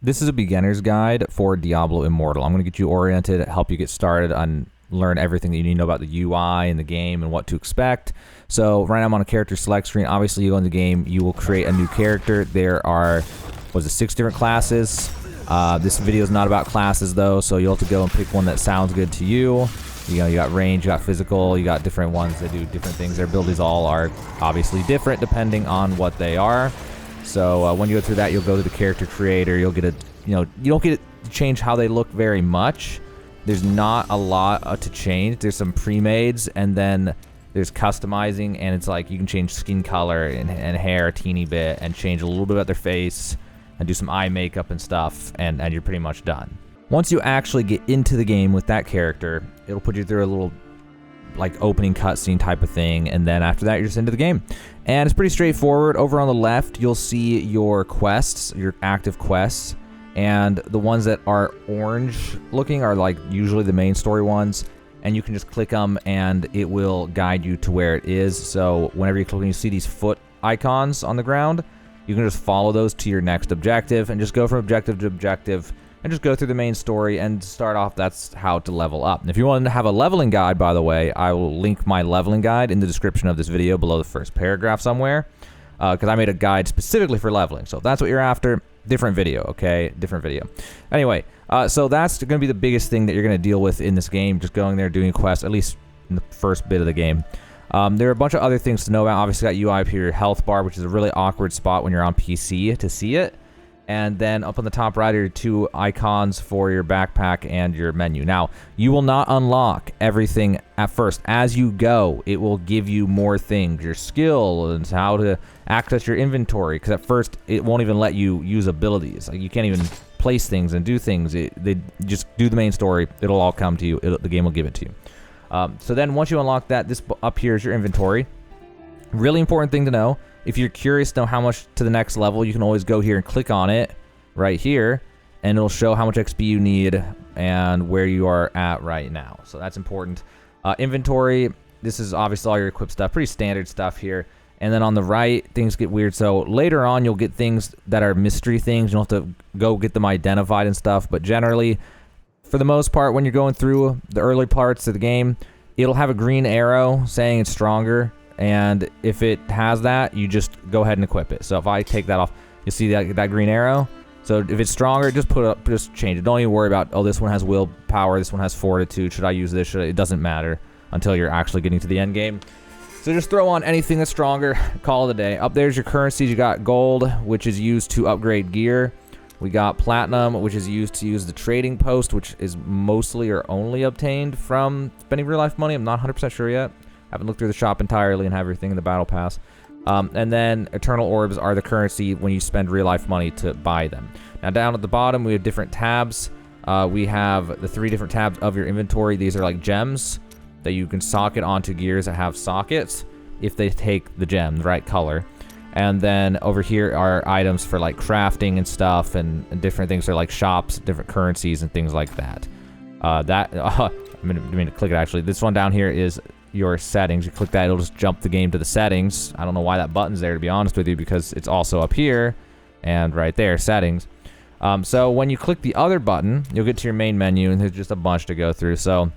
This is a beginner's guide for Diablo Immortal. I'm going to get you oriented, help you get started on learn everything that you need to know about the UI and the game and what to expect. So right now I'm on a character select screen. Obviously you go in the game, you will create a new character. There are, 6 different classes. This video is not about classes though, so you'll have to go and pick one that sounds good to you. You know, you got range, you got physical, you got different ones that do different things. Their abilities all are obviously different depending on what they are. So when you go through that, you'll go to the character creator. You'll get you don't get to change how they look very much. There's not a lot to change. There's some pre-mades, and then there's customizing, and it's like you can change skin color and hair a teeny bit, and change a little bit about their face, and do some eye makeup and stuff, and you're pretty much done. Once you actually get into the game with that character, it'll put you through a little like opening cutscene type of thing, and then after that you're just into the game. And it's pretty straightforward. Over on the left you'll see your quests, your active quests, and the ones that are orange looking are like usually the main story ones, and you can just click them and it will guide you to where it is. So whenever you click and you see these foot icons on the ground, you can just follow those to your next objective and just go from objective to objective and just go through the main story and start off. That's how to level up. And if you want to have a leveling guide, by the way, I will link my leveling guide in the description of this video below the first paragraph somewhere, because I made a guide specifically for leveling. So if that's what you're after, different video, okay? Different video. Anyway, so that's going to be the biggest thing that you're going to deal with in this game, just going there, doing quests, at least in the first bit of the game. There are a bunch of other things to know about. Obviously, got UI up here, your health bar, which is a really awkward spot when you're on PC to see it. And then up on the top right are your 2 icons for your backpack and your menu. Now, you will not unlock everything at first. As you go, it will give you more things, your skill and how to access your inventory. Because at first, it won't even let you use abilities. Like, you can't even place things and do things. They just do the main story. It'll all come to you. The game will give it to you. So then once you unlock that, this up here is your inventory. Really important thing to know. If you're curious to know how much to the next level, you can always go here and click on it right here, and it'll show how much XP you need and where you are at right now. So that's important. Inventory, this is obviously all your equipped stuff, pretty standard stuff here. And then on the right, things get weird. So later on, you'll get things that are mystery things. You'll have to go get them identified and stuff. But generally, for the most part, when you're going through the early parts of the game, it'll have a green arrow saying it's stronger. And if it has that, you just go ahead and equip it. So if I take that off, you'll see that green arrow. So if it's stronger, just change it. Don't even worry about, oh, this one has willpower, this one has fortitude. Should I use this? It doesn't matter until you're actually getting to the end game. So just throw on anything that's stronger, call it a day. Up there's your currencies. You got gold, which is used to upgrade gear. We got platinum, which is used to use the trading post, which is mostly or only obtained from spending real life money. I'm not 100% sure yet. I haven't looked through the shop entirely and have everything in the battle pass. And then eternal orbs are the currency when you spend real life money to buy them. Now down at the bottom we have different tabs. We have the 3 different tabs of your inventory. These are like gems that you can socket onto gears that have sockets if they take the gem, the right color. And then over here are items for like crafting and stuff, and different things are like shops, different currencies and things like that. I mean to click it actually. This one down here is your settings. You click that, it'll just jump the game to the settings. I don't know why that button's there, to be honest with you, because it's also up here and right there, settings. So when you click the other button, you'll get to your main menu, and there's just a bunch to go through. So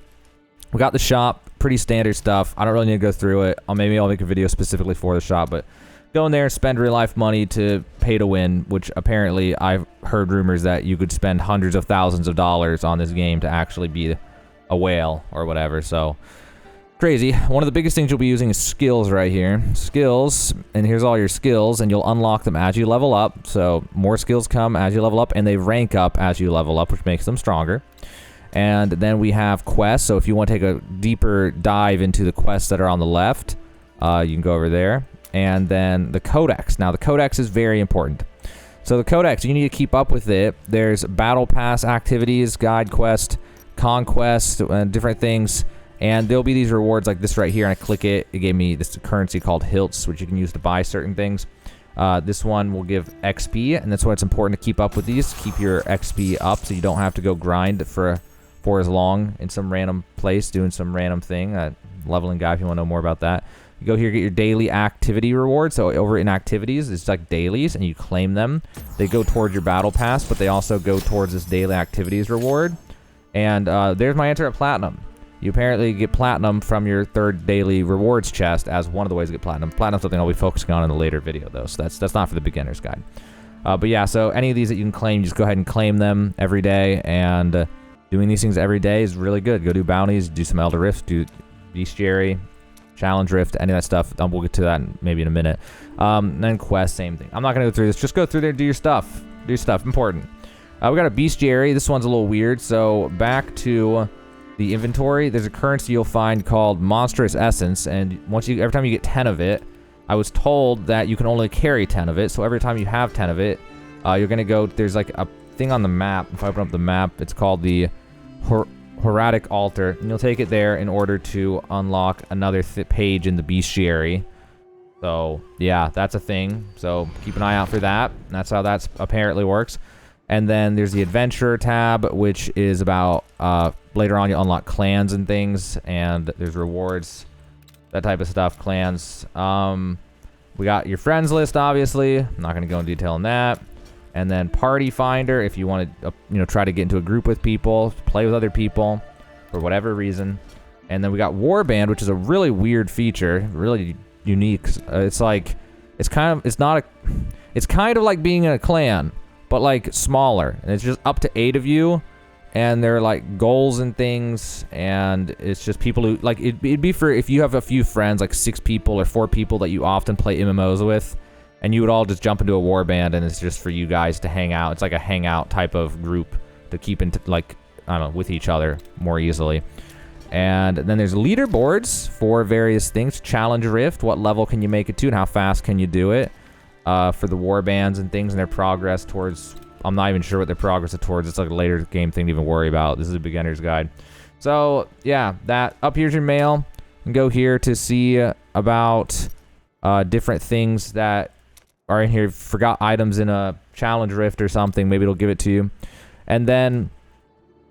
we got the shop, pretty standard stuff. I don't really need to go through it. Maybe I'll make a video specifically for the shop, but go in there and spend real life money to pay to win, which apparently I've heard rumors that you could spend hundreds of thousands of dollars on this game to actually be a whale or whatever. So crazy. One of the biggest things you'll be using is skills right here. Skills, and here's all your skills, and you'll unlock them as you level up. So more skills come as you level up, and they rank up as you level up, which makes them stronger. And then we have quests. So if you want to take a deeper dive into the quests that are on the left, you can go over there. And then the codex. Now the codex is very important. So the codex, you need to keep up with it. There's battle pass activities, guide quest, conquest, and different things. And there'll be these rewards like this right here, and I click it. It gave me this currency called hilts, which you can use to buy certain things. This one will give XP, and that's why it's important to keep up with these. Keep your XP up so you don't have to go grind for as long in some random place doing some random thing. Leveling guy, if you want to know more about that. You go here, get your daily activity reward. So over in activities, it's like dailies, and you claim them. They go towards your battle pass, but they also go towards this daily activities reward. And there's my answer at platinum. You apparently get platinum from your 3rd daily rewards chest as one of the ways to get platinum. Platinum's something I'll be focusing on in a later video, though, so that's not for the beginner's guide. But yeah, so any of these that you can claim, just go ahead and claim them every day, and doing these things every day is really good. Go do bounties, do some Elder Rifts, do Bestiary, Challenge Rift, any of that stuff. We'll get to that maybe in a minute. And then quest, same thing. I'm not going to go through this. Just go through there, do your stuff. Do your stuff, important. We got a Bestiary. This one's a little weird, so back to the inventory, there's a currency you'll find called Monstrous Essence, and every time you get 10 of it, I was told that you can only carry 10 of it, so every time you have 10 of it, you're gonna go, there's like a thing on the map, if I open up the map, it's called the Horatic Altar, and you'll take it there in order to unlock another page in the Bestiary. So, yeah, that's a thing, so keep an eye out for that. That's how that apparently works. And then there's the Adventurer tab, which is about, later on you unlock clans and things, and there's rewards, that type of stuff, clans. We got your friends list, obviously. I'm not going to go in detail on that. And then Party Finder, if you want to, try to get into a group with people, play with other people, for whatever reason. And then we got Warband, which is a really weird feature, really unique. It's kind of like being in a clan, but like smaller, and it's just up to 8 of you, and they're like goals and things, and it's just people who like it'd be for if you have a few friends, like 6 people or 4 people that you often play MMOs with, and you would all just jump into a warband, and it's just for you guys to hang out. It's like a hangout type of group to keep in like, I don't know, with each other more easily. And then there's leaderboards for various things. Challenge Rift, what level can you make it to, and how fast can you do it? For the war bands and things and their progress towards, I'm not even sure what their progress is towards. It's like a later game thing to even worry about. This is a beginner's guide. So yeah, that up here's your mail. And go here to see about different things that are in here. Forgot items in a challenge rift or something, maybe it'll give it to you. And then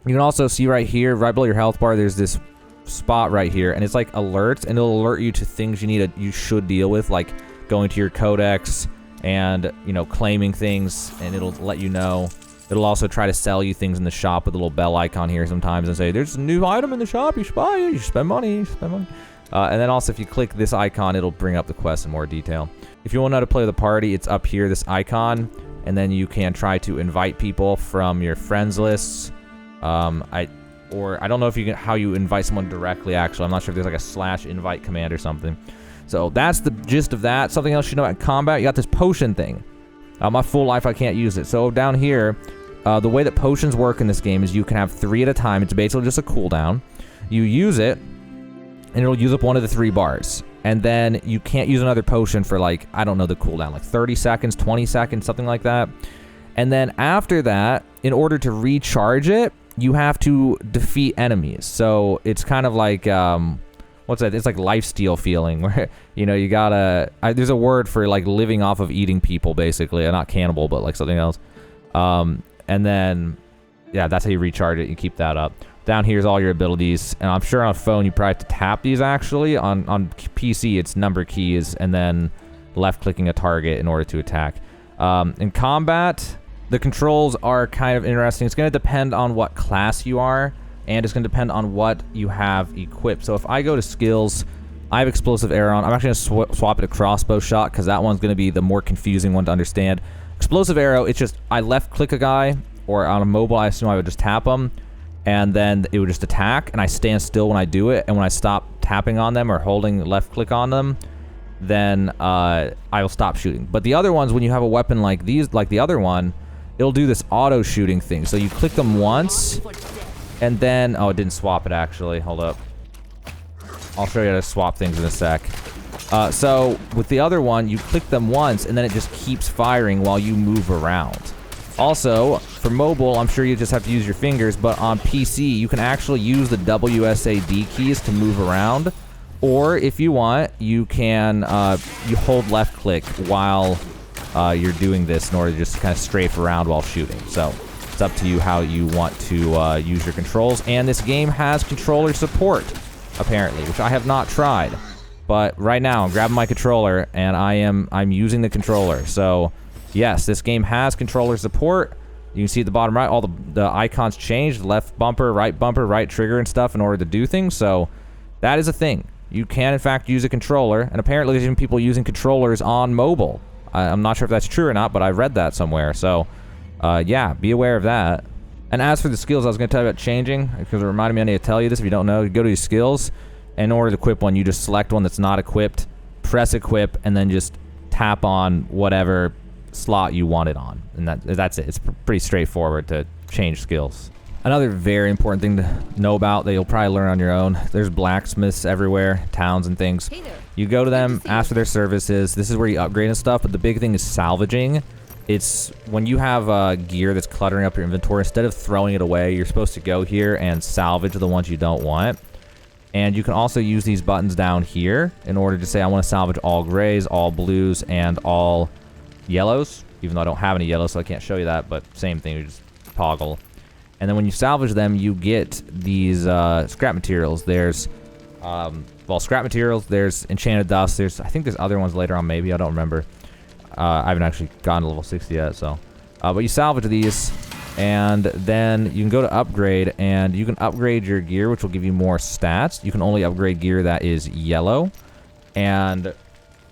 you can also see right here, right below your health bar, there's this spot right here, and it's like alerts, and it'll alert you to things you should deal with, like going to your codex and claiming things, and it'll let you know. It'll also try to sell you things in the shop with a little bell icon here sometimes and say, there's a new item in the shop, you should buy it, you should spend money, and then also if you click this icon, it'll bring up the quest in more detail. If you want to know how to play with the party, it's up here, this icon, and then you can try to invite people from your friends lists. I don't know if how you invite someone directly, actually. I'm not sure if there's like a /invite command or something. So that's the gist of that. Something else you know about combat, you got this potion thing. My full life, I can't use it. So down here, the way that potions work in this game is you can have 3 at a time. It's basically just a cooldown. You use it, and it'll use up one of the 3 bars. And then you can't use another potion for like, I don't know the cooldown, like 30 seconds, 20 seconds, something like that. And then after that, in order to recharge it, you have to defeat enemies. So it's kind of like, what's that? It's like lifesteal feeling where, you gotta, there's a word for like living off of eating people, basically. Not cannibal, but like something else. And then, yeah, that's how you recharge it. You keep that up. Down here's all your abilities. And I'm sure on a phone, you probably have to tap these actually. On PC, it's number keys and then left clicking a target in order to attack. In combat, the controls are kind of interesting. It's going to depend on what class you are, and it's going to depend on what you have equipped. So if I go to skills, I have explosive arrow on. I'm actually going to swap it to crossbow shot because that one's going to be the more confusing one to understand. Explosive arrow, it's just I left click a guy, or on a mobile, I assume I would just tap them, and then it would just attack, and I stand still when I do it, and when I stop tapping on them or holding left click on them, then I will stop shooting. But the other ones, when you have a weapon like these, like the other one, it'll do this auto shooting thing. So you click them once, and then, oh, it didn't swap it actually. Hold up. I'll show you how to swap things in a sec. So with the other one, you click them once, and then it just keeps firing while you move around. Also, for mobile, I'm sure you just have to use your fingers, but on PC, you can actually use the WSAD keys to move around. Or if you want, you can you hold left click while you're doing this in order to just kind of strafe around while shooting. So it's up to you how you want to use your controls. And this game has controller support, apparently, which I have not tried. But right now, I'm grabbing my controller, and I'm using the controller. So, yes, this game has controller support. You can see at the bottom right, all the icons changed. Left bumper, right trigger and stuff in order to do things. So, that is a thing. You can, in fact, use a controller. And apparently, there's even people using controllers on mobile. I'm not sure if that's true or not, but I read that somewhere. So, yeah, be aware of that. And as for the skills, I was going to tell you about changing, because it reminded me I need to tell you this if you don't know. You go to your skills. In order to equip one, you just select one that's not equipped, press equip, and then just tap on whatever slot you want it on. And that's it. It's pretty straightforward to change skills. Another very important thing to know about that you'll probably learn on your own, there's blacksmiths everywhere, towns and things. Hey there. You go to them, ask for their services. This is where you upgrade and stuff, but the big thing is salvaging. It's when you have gear that's cluttering up your inventory, instead of throwing it away, you're supposed to go here and salvage the ones you don't want. And you can also use these buttons down here in order to say, I want to salvage all grays, all blues, and all yellows. Even though I don't have any yellows, so I can't show you that, but same thing, you just toggle. And then when you salvage them, you get these scrap materials. There's, scrap materials, there's enchanted dust, I think there's other ones later on maybe, I don't remember. I haven't actually gotten to level 60 yet, so. But you salvage these, and then you can go to upgrade, and you can upgrade your gear, which will give you more stats. You can only upgrade gear that is yellow, and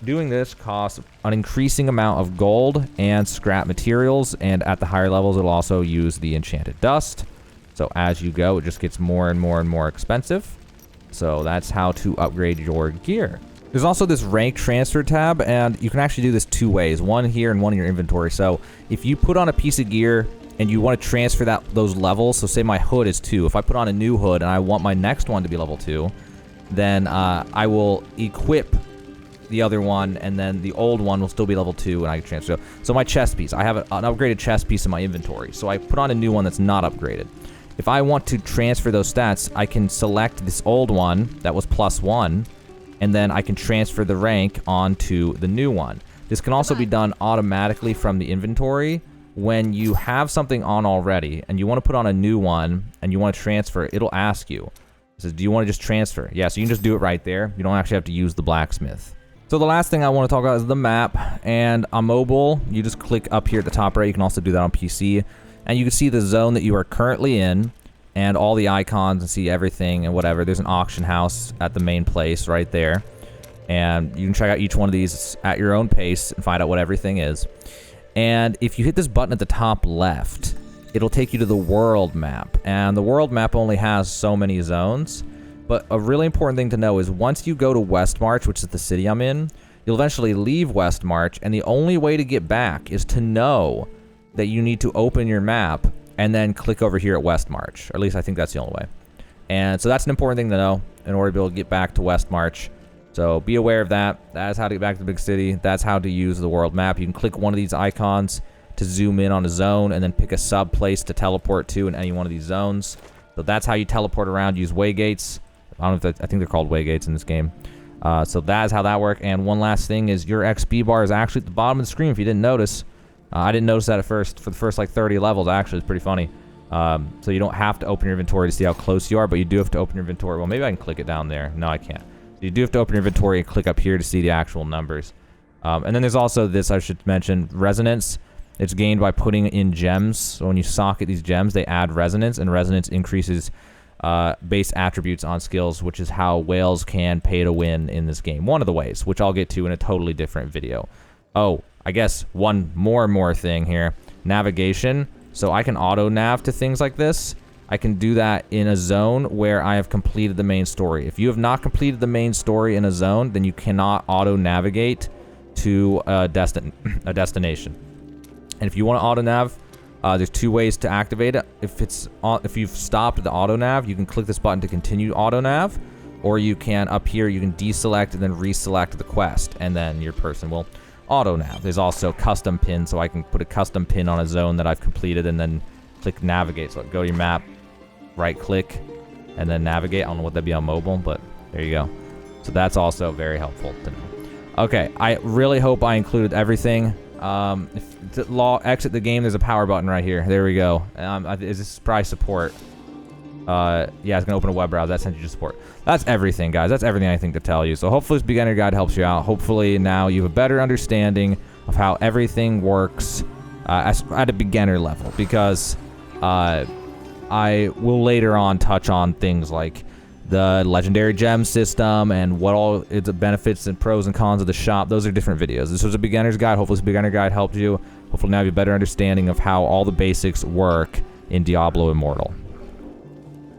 doing this costs an increasing amount of gold and scrap materials, and at the higher levels, it'll also use the enchanted dust. So as you go, it just gets more and more and more expensive. So that's how to upgrade your gear. There's also this rank transfer tab, and you can actually do this two ways, one here and one in your inventory. So if you put on a piece of gear and you want to transfer those levels, so say my hood is 2. If I put on a new hood and I want my next one to be level 2, then I will equip the other one, and then the old one will still be level 2, and I can transfer. So my chest piece, I have an upgraded chest piece in my inventory, so I put on a new one that's not upgraded. If I want to transfer those stats, I can select this old one that was +1, and then I can transfer the rank onto the new one. This can also be done automatically from the inventory. When you have something on already and you want to put on a new one and you want to transfer, it'll ask you. It says, do you want to just transfer? Yeah, so you can just do it right there. You don't actually have to use the blacksmith. So the last thing I want to talk about is the map. And on mobile, you just click up here at the top right. You can also do that on PC. And you can see the zone that you are currently in and all the icons and see everything and whatever. There's an auction house at the main place right there. And you can check out each one of these at your own pace and find out what everything is. And if you hit this button at the top left, it'll take you to the world map. And the world map only has so many zones. But a really important thing to know is once you go to Westmarch, which is the city I'm in, you'll eventually leave Westmarch. And the only way to get back is to know that you need to open your map and then click over here at Westmarch. Or at least I think that's the only way. And so that's an important thing to know in order to be able to get back to Westmarch. So be aware of that. That is how to get back to the big city. That's how to use the world map. You can click one of these icons to zoom in on a zone and then pick a sub place to teleport to in any one of these zones. So that's how you teleport around. Use waygates. I don't know if I think they're called waygates in this game. So that is how that works. And one last thing is your XP bar is actually at the bottom of the screen if you didn't notice. I didn't notice that at first. For the first like 30 levels, actually, it's pretty funny. So you don't have to open your inventory to see how close you are, but you do have to open your inventory. Well, maybe I can click it down there. No, I can't. You do have to open your inventory and click up here to see the actual numbers. And then there's also this, I should mention, resonance. It's gained by putting in gems. So when you socket these gems, they add resonance, and resonance increases base attributes on skills, which is how whales can pay to win in this game. One of the ways, which I'll get to in a totally different video. Oh, I guess one more thing here. Navigation. So I can auto-nav to things like this. I can do that in a zone where I have completed the main story. If you have not completed the main story in a zone, then you cannot auto-navigate to a destination. And if you want to auto-nav, there's 2 ways to activate it. If you've stopped the auto-nav, you can click this button to continue auto-nav, or you can, up here, you can deselect and then reselect the quest, and then your person will auto-nav. There's also custom pin, so I can put a custom pin on a zone that I've completed and then click navigate. So go to your map, right click, and then navigate. I don't know what that'd be on mobile, but there you go. So that's also very helpful to know. Okay, I really hope I included everything. If to exit the game, there's a power button right here. There we go. This is probably support. Yeah, it's gonna open a web browser. That sends you to support. That's everything, guys. That's everything I think to tell you. So hopefully this beginner guide helps you out. Hopefully now you have a better understanding of how everything works at a beginner level, because I will later on touch on things like the legendary gem system and what all its benefits and pros and cons of the shop. Those are different videos. This was a beginner's guide. Hopefully this beginner guide helped you. Hopefully now you have a better understanding of how all the basics work in Diablo Immortal.